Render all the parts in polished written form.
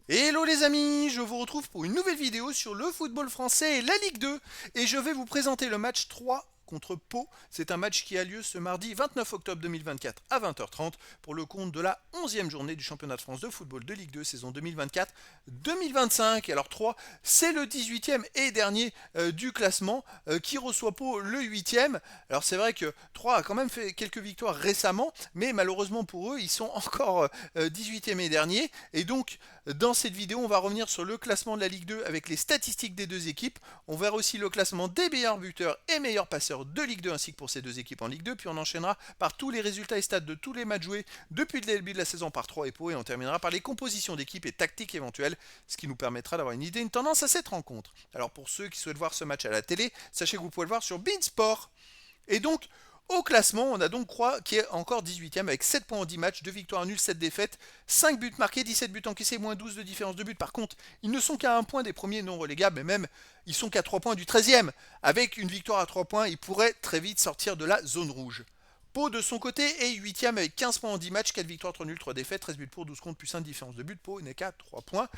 Hello les amis, je vous retrouve pour une nouvelle vidéo sur le football français et la Ligue 2 et je vais vous présenter le match 3 contre Pau. C'est un match qui a lieu ce mardi 29 octobre 2024 à 20h30 pour le compte de la 11e journée du championnat de France de football de Ligue 2 saison 2024-2025. Alors 3, c'est le 18e et dernier du classement qui reçoit Pau le 8e. Alors c'est vrai que 3 a quand même fait quelques victoires récemment, mais malheureusement pour eux, ils sont encore 18e et dernier. Et donc dans cette vidéo, on va revenir sur le classement de la Ligue 2 avec les statistiques des deux équipes. On verra aussi le classement des meilleurs buteurs et meilleurs passeurs de Ligue 2 ainsi que pour ces deux équipes en Ligue 2. Puis on enchaînera par tous les résultats et stats de tous les matchs joués depuis le début de la saison par 3 et Pau. Et on terminera par les compositions d'équipes et tactiques éventuelles, ce qui nous permettra d'avoir une idée, une tendance à cette rencontre. Alors pour ceux qui souhaitent voir ce match à la télé, sachez que vous pouvez le voir sur Beansport. Et donc, au classement, on a donc Croix qui est encore 18e avec 7 points en 10 matchs, 2 victoires nulles, 7 défaites, 5 buts marqués, 17 buts encaissés, moins 12 de différence de but. Par contre, ils ne sont qu'à un point des premiers non relégables, mais même ils sont qu'à 3 points du 13e. Avec une victoire à 3 points, ils pourraient très vite sortir de la zone rouge. Pau de son côté est 8e avec 15 points en 10 matchs, 4 victoires, 3 nuls, 3 défaites, 13 buts pour, 12 contre, plus 1 de différence de but. Pau n'est qu'à 3 points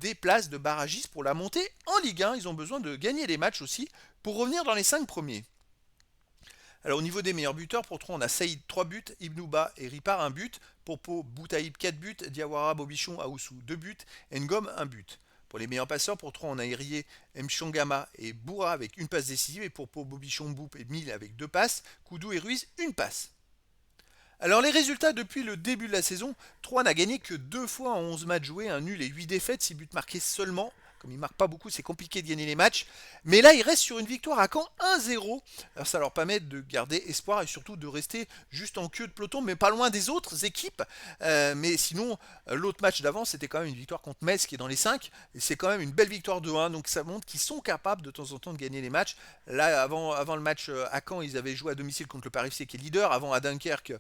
des places de barragistes pour la montée en Ligue 1. Ils ont besoin de gagner les matchs aussi pour revenir dans les 5 premiers. Alors au niveau des meilleurs buteurs, pour 3, on a Saïd 3 buts, Ibnouba et Ripar 1 but. Pour Pau, Boutaïb 4 buts, Diawara, Bobichon, Aoussou 2 buts, Ngom 1 but. Pour les meilleurs passeurs, pour 3, on a Irié, Mchongama et Boura avec une passe décisive. Et pour Pau, Bobichon, Boup et Mille avec 2 passes. Koudou et Ruiz, une passe. Alors les résultats depuis le début de la saison, 3 n'a gagné que 2 fois en 11 matchs joués, un nul et 8 défaites, 6 buts marqués seulement. Comme il ne marque pas beaucoup, c'est compliqué de gagner les matchs. Mais là, il reste sur une victoire à Caen 1-0. Alors ça leur permet de garder espoir et surtout de rester juste en queue de peloton, mais pas loin des autres équipes. Mais sinon, l'autre match d'avant, c'était quand même une victoire contre Metz qui est dans les 5. Et c'est quand même une belle victoire de 1. Donc ça montre qu'ils sont capables de temps en temps de gagner les matchs. Là, avant le match à Caen, ils avaient joué à domicile contre le Paris FC qui est leader. Avant à Dunkerque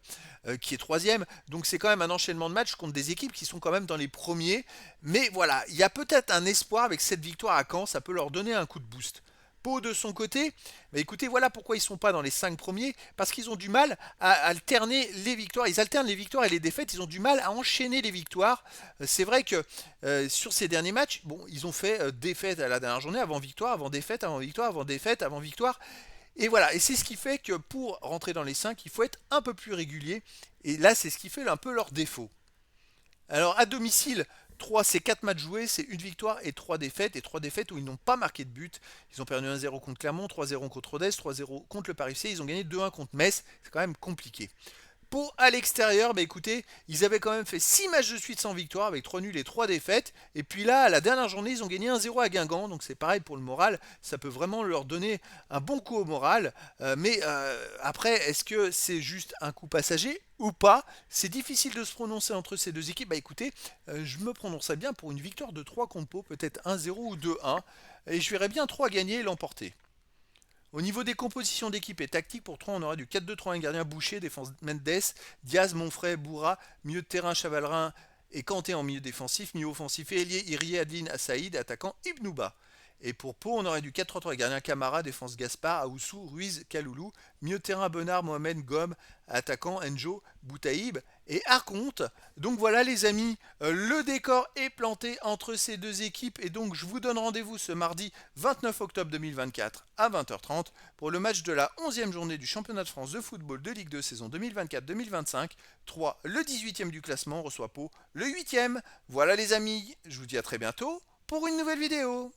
qui est troisième. Donc c'est quand même un enchaînement de matchs contre des équipes qui sont quand même dans les premiers. Mais voilà, il y a peut-être un espoir avec cette victoire à Caen, ça peut leur donner un coup de boost. Pau de son côté, bah écoutez, voilà pourquoi ils ne sont pas dans les 5 premiers, parce qu'ils ont du mal à alterner les victoires. Ils alternent les victoires et les défaites, ils ont du mal à enchaîner les victoires. C'est vrai que sur ces derniers matchs, bon, ils ont fait défaite à la dernière journée, avant victoire, avant défaite, avant victoire, avant défaite, avant victoire. Et voilà, et c'est ce qui fait que pour rentrer dans les 5, il faut être un peu plus régulier. Et là, c'est ce qui fait un peu leur défaut. Alors à domicile, 3 c'est 4 matchs joués, c'est une victoire et 3 défaites. Et 3 défaites où ils n'ont pas marqué de but. Ils ont perdu 1-0 contre Clermont, 3-0 contre Rodez, 3-0 contre le Paris FC. Ils ont gagné 2-1 contre Metz. C'est quand même compliqué. Pau à l'extérieur, bah écoutez, ils avaient quand même fait 6 matchs de suite sans victoire avec 3 nuls et 3 défaites. Et puis là, à la dernière journée, ils ont gagné 1-0 à Guingamp. Donc c'est pareil pour le moral. Ça peut vraiment leur donner un bon coup au moral. Mais après, est-ce que c'est juste un coup passager ou pas? C'est difficile de se prononcer entre ces deux équipes. Bah écoutez, je me prononcerais bien pour une victoire de 3 contre Pau, peut-être 1-0 ou 2-1. Et je verrais bien 3 gagner et l'emporter. Au niveau des compositions d'équipe et tactique, pour 3, on aura du 4-2-3-1 gardien Boucher, défense Mendes, Diaz, Monfray, Bourra, milieu de terrain Chavalrin et Kanté en milieu défensif, milieu offensif Elie, Irié, Adeline, Assaïd, attaquant Ibnouba. Et pour Pau, on aurait du 4-3-3 gardien Camara, défense Gaspard, Aoussou, Ruiz, Kaloulou, milieu de terrain Benard, Mohamed, Gom, attaquant Enjo, Boutaïb et Arconte. Donc voilà les amis, le décor est planté entre ces deux équipes et donc je vous donne rendez-vous ce mardi 29 octobre 2024 à 20h30 pour le match de la 11e journée du championnat de France de football de Ligue 2 saison 2024-2025. 3, le 18e du classement reçoit Pau, le 8e. Voilà les amis, je vous dis à très bientôt pour une nouvelle vidéo.